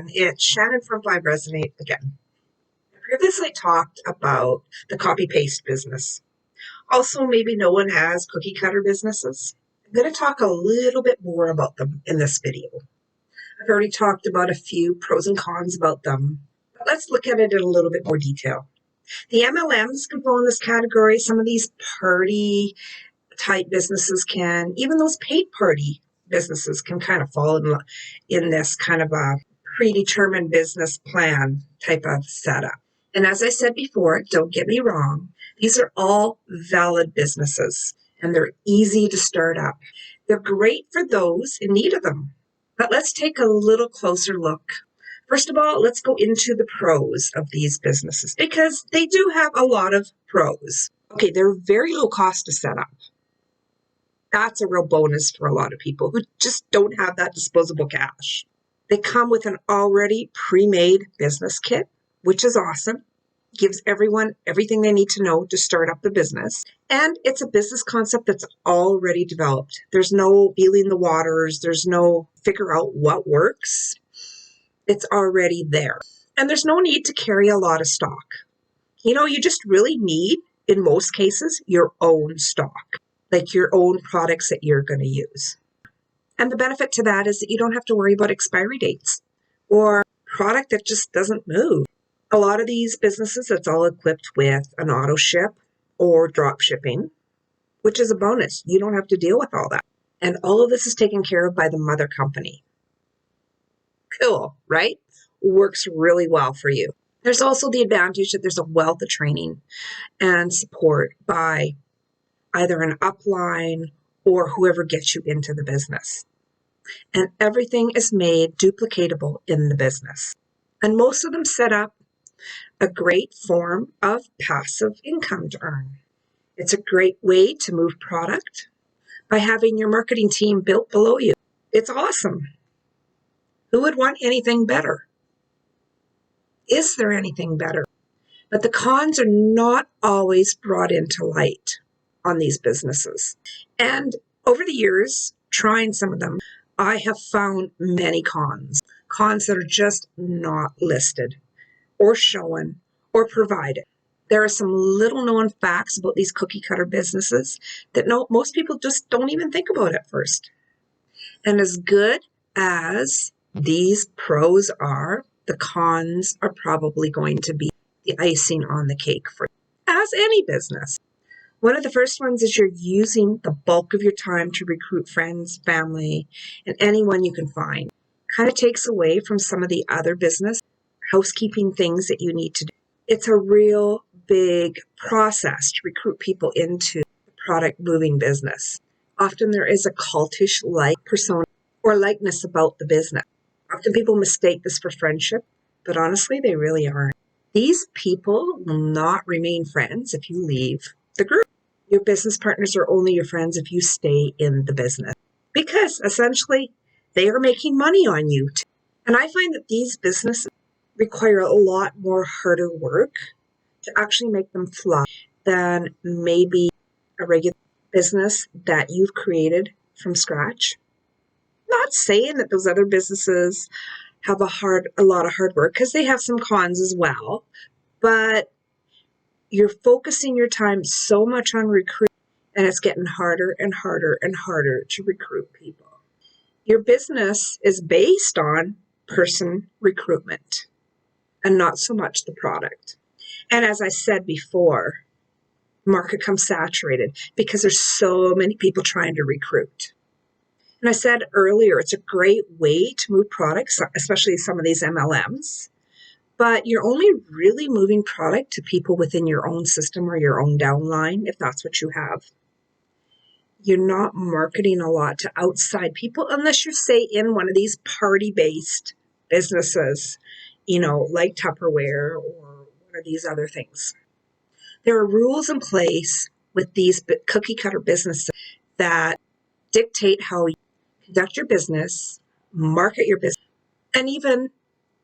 everyone, it's Shannon from Five Resonate again. I previously talked about the copy paste business. Also, maybe no one has cookie cutter businesses. I'm going to talk a little bit more about them in this video. I've already talked about a few pros and cons about them, but let's look at it in a little bit more detail. The MLMs can fall in this category. Some of these party type businesses can, even those paid party businesses can kind of fall in this kind of a predetermined business plan type of setup. And as I said before, don't get me wrong, these are all valid businesses and they're easy to start up. They're great for those in need of them. But let's take a little closer look. First of all, let's go into the pros of these businesses because they do have a lot of pros. Okay, they're very low cost to set up. That's a real bonus for a lot of people who just don't have that disposable cash. They come with an already pre-made business kit, which is awesome. Gives everyone everything they need to know to start up the business. And it's a business concept that's already developed. There's no feeling the waters. There's no figure out what works. It's already there. And there's no need to carry a lot of stock. You just really need, in most cases, your own stock, like your own products that you're going to use. And the benefit to that is that you don't have to worry about expiry dates or product that just doesn't move. A lot of these businesses, it's all equipped with an auto ship or drop shipping, which is a bonus. You don't have to deal with all that. And all of this is taken care of by the mother company. Cool, right? Works really well for you. There's also the advantage that there's a wealth of training and support by either an upline or whoever gets you into the business. And everything is made duplicatable in the business. And most of them set up a great form of passive income to earn. It's a great way to move product by having your marketing team built below you. It's awesome. Who would want anything better? Is there anything better? But the cons are not always brought into light on these businesses. And over the years, trying some of them, I have found many cons that are just not listed or shown or provided. There are some little known facts about these cookie cutter businesses that most people just don't even think about at first. And as good as these pros are, the cons are probably going to be the icing on the cake for you, as any business. One of the first ones is you're using the bulk of your time to recruit friends, family, and anyone you can find. Kind of takes away from some of the other business housekeeping things that you need to do. It's a real big process to recruit people into the product moving business. Often there is a cultish-like persona or likeness about the business. Often people mistake this for friendship, but honestly, they really aren't. These people will not remain friends if you leave the group. Your business partners are only your friends if you stay in the business because essentially they are making money on you too. And I find that these businesses require a lot more harder work to actually make them fly than maybe a regular business that you've created from scratch. Not saying that those other businesses have a lot of hard work because they have some cons as well, but you're focusing your time so much on recruiting and it's getting harder and harder and harder to recruit people. Your business is based on person recruitment and not so much the product. And as I said before, the market comes saturated because there's so many people trying to recruit. And I said earlier, it's a great way to move products, especially some of these MLMs. But you're only really moving product to people within your own system or your own downline, if that's what you have. You're not marketing a lot to outside people unless you're, say, in one of these party-based businesses, like Tupperware or one of these other things. There are rules in place with these cookie cutter businesses that dictate how you conduct your business, market your business, and even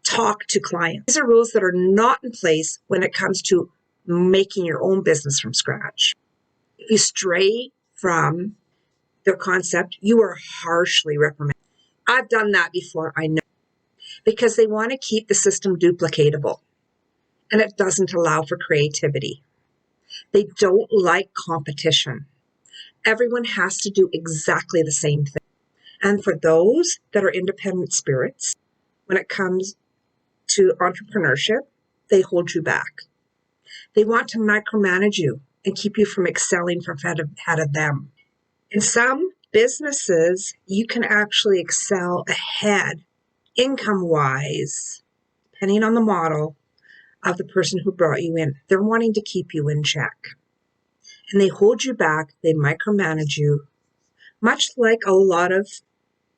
talk to clients. These are rules that are not in place when it comes to making your own business from scratch. If you stray from their concept, you are harshly reprimanded. I've done that before, I know. because they want to keep the system duplicatable, and it doesn't allow for creativity. They don't like competition. Everyone has to do exactly the same thing. And for those that are independent spirits, when it comes to entrepreneurship, they hold you back. They want to micromanage you and keep you from excelling from ahead of them. In some businesses, you can actually excel ahead income-wise, depending on the model of the person who brought you in. They're wanting to keep you in check. And they hold you back, they micromanage you, much like a lot of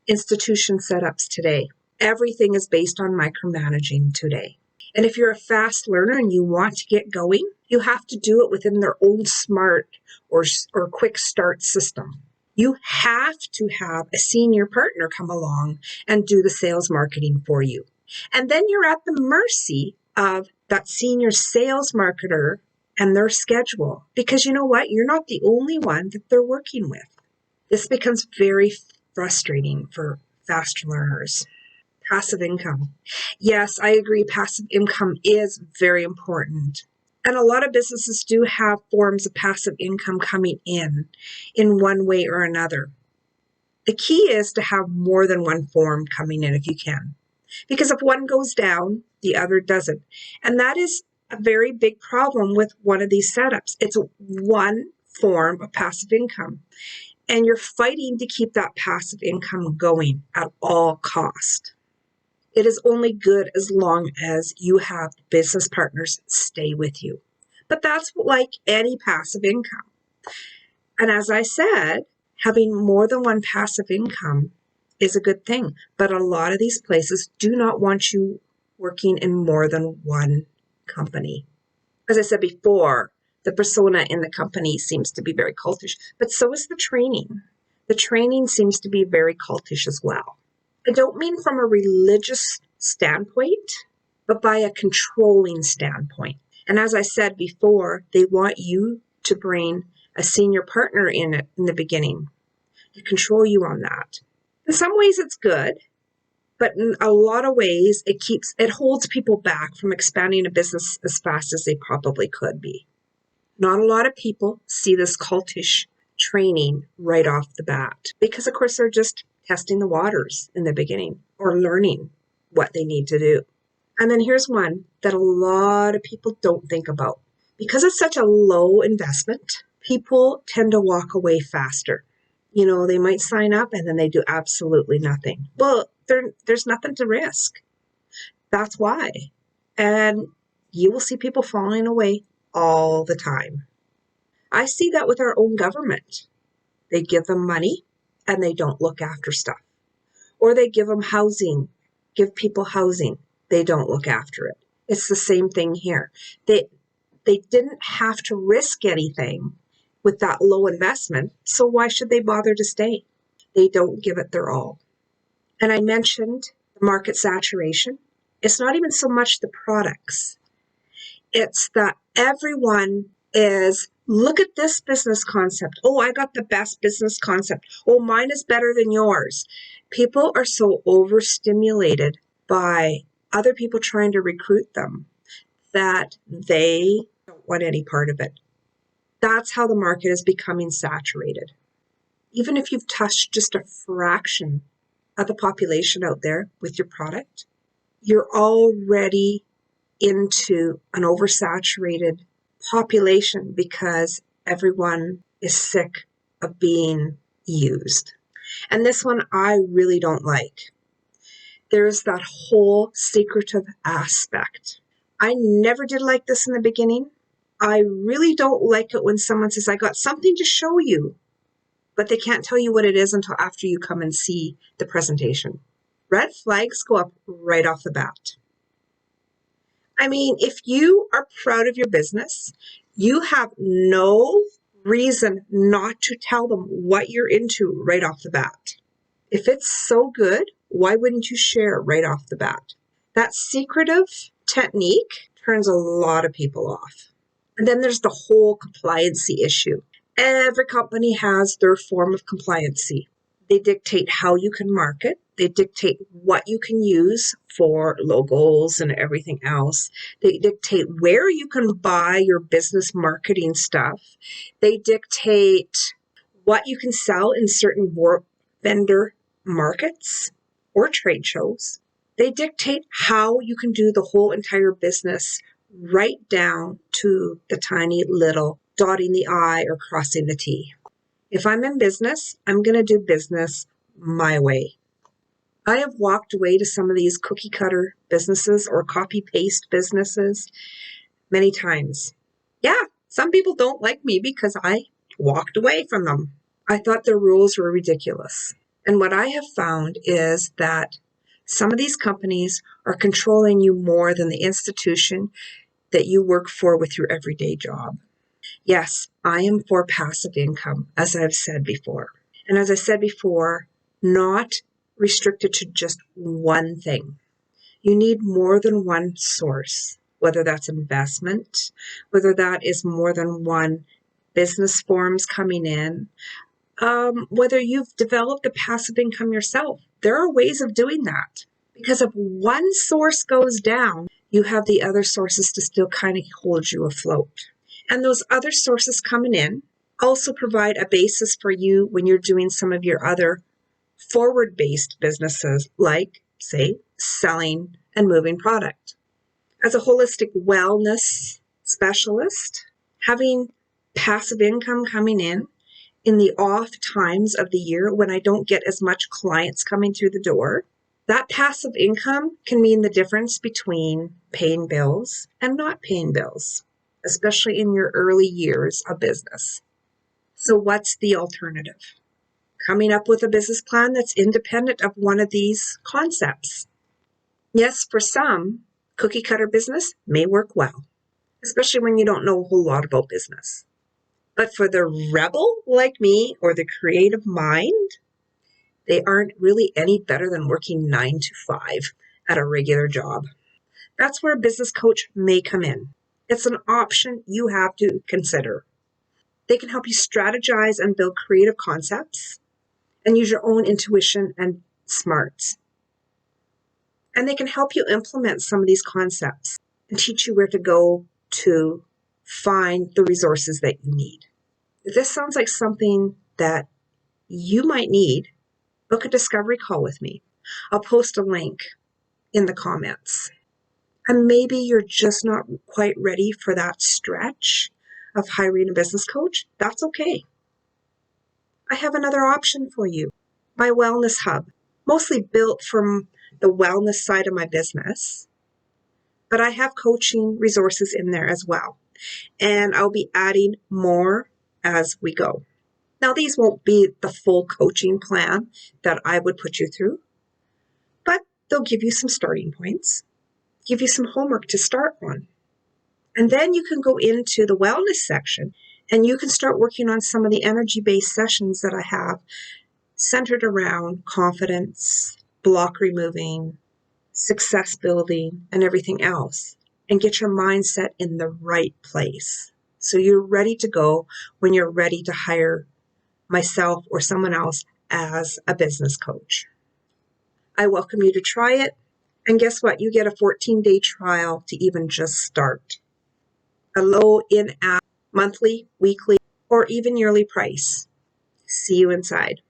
institution setups today. Everything is based on micromanaging today. And if you're a fast learner and you want to get going, you have to do it within their own smart or quick start system. You have to have a senior partner come along and do the sales marketing for you. And then you're at the mercy of that senior sales marketer and their schedule. Because you know what? You're not the only one that they're working with. This becomes very frustrating for fast learners. Passive income. Yes, I agree. Passive income is very important. And a lot of businesses do have forms of passive income coming in one way or another. The key is to have more than one form coming in if you can. Because if one goes down, the other doesn't. And that is a very big problem with one of these setups. It's one form of passive income. And you're fighting to keep that passive income going at all cost. It is only good as long as you have business partners stay with you. But that's like any passive income. And as I said, having more than one passive income is a good thing. But a lot of these places do not want you working in more than one company. As I said before, the persona in the company seems to be very cultish, but so is the training. The training seems to be very cultish as well. I don't mean from a religious standpoint, but by a controlling standpoint. And as I said before, they want you to bring a senior partner in the beginning to control you on that. In some ways it's good, but in a lot of ways it holds people back from expanding a business as fast as they probably could be. Not a lot of people see this cultish training right off the bat because, of course, they're just testing the waters in the beginning or learning what they need to do. And then here's one that a lot of people don't think about. Because it's such a low investment, people tend to walk away faster. You know, they might sign up and then they do absolutely nothing. Well, there's nothing to risk. That's why. And you will see people falling away all the time. I see that with our own government. They give them money and they don't look after stuff. Or they give them housing, give people housing. They don't look after it. It's the same thing here. They didn't have to risk anything with that low investment, so why should they bother to stay? They don't give it their all. And I mentioned the market saturation. It's not even so much the products. It's that everyone is, look at this business concept. Oh, I got the best business concept. Oh, mine is better than yours. People are so overstimulated by other people trying to recruit them that they don't want any part of it. That's how the market is becoming saturated. Even if you've touched just a fraction of the population out there with your product, you're already into an oversaturated population because everyone is sick of being used. And this one I really don't like. There's that whole secretive aspect. I never did like this in the beginning. I really don't like it when someone says, I got something to show you, but they can't tell you what it is until after you come and see the presentation. Red flags go up right off the bat. I mean, if you are proud of your business, you have no reason not to tell them what you're into right off the bat. If it's so good, why wouldn't you share right off the bat? That secretive technique turns a lot of people off. And then there's the whole compliancy issue. Every company has their form of compliancy. They dictate how you can market. They dictate what you can use for logos and everything else. They dictate where you can buy your business marketing stuff. They dictate what you can sell in certain vendor markets or trade shows. They dictate how you can do the whole entire business, right down to the tiny little dotting the I or crossing the T. If I'm in business, I'm going to do business my way. I have walked away to some of these cookie cutter businesses or copy paste businesses many times. Yeah, some people don't like me because I walked away from them. I thought their rules were ridiculous. And what I have found is that some of these companies are controlling you more than the institution that you work for with your everyday job. Yes, I am for passive income, as I've said before. And as I said before, not restricted to just one thing. You need more than one source, whether that's investment, whether that is more than one business forms coming in, whether you've developed a passive income yourself. There are ways of doing that. Because if one source goes down, you have the other sources to still kind of hold you afloat. And those other sources coming in also provide a basis for you when you're doing some of your other forward-based businesses, like, say, selling and moving product. As a holistic wellness specialist, having passive income coming in the off times of the year when I don't get as much clients coming through the door, that passive income can mean the difference between paying bills and not paying bills, especially in your early years of business. So what's the alternative? Coming up with a business plan that's independent of one of these concepts. Yes, for some, cookie cutter business may work well, especially when you don't know a whole lot about business. But for the rebel like me or the creative mind, they aren't really any better than working 9 to 5 at a regular job. That's where a business coach may come in. It's an option you have to consider. They can help you strategize and build creative concepts and use your own intuition and smarts. And they can help you implement some of these concepts and teach you where to go to find the resources that you need. If this sounds like something that you might need, book a discovery call with me. I'll post a link in the comments. And maybe you're just not quite ready for that stretch of hiring a business coach. That's okay. I have another option for you. My Wellness Hub, mostly built from the wellness side of my business, but I have coaching resources in there as well. And I'll be adding more as we go. Now, these won't be the full coaching plan that I would put you through, but they'll give you some starting points, give you some homework to start on. And then you can go into the wellness section and you can start working on some of the energy-based sessions that I have centered around confidence, block removing, success building, and everything else, and get your mindset in the right place. So you're ready to go when you're ready to hire myself or someone else as a business coach. I welcome you to try it. And guess what? You get a 14-day trial to even just start. A low in-app monthly, weekly, or even yearly price. See you inside.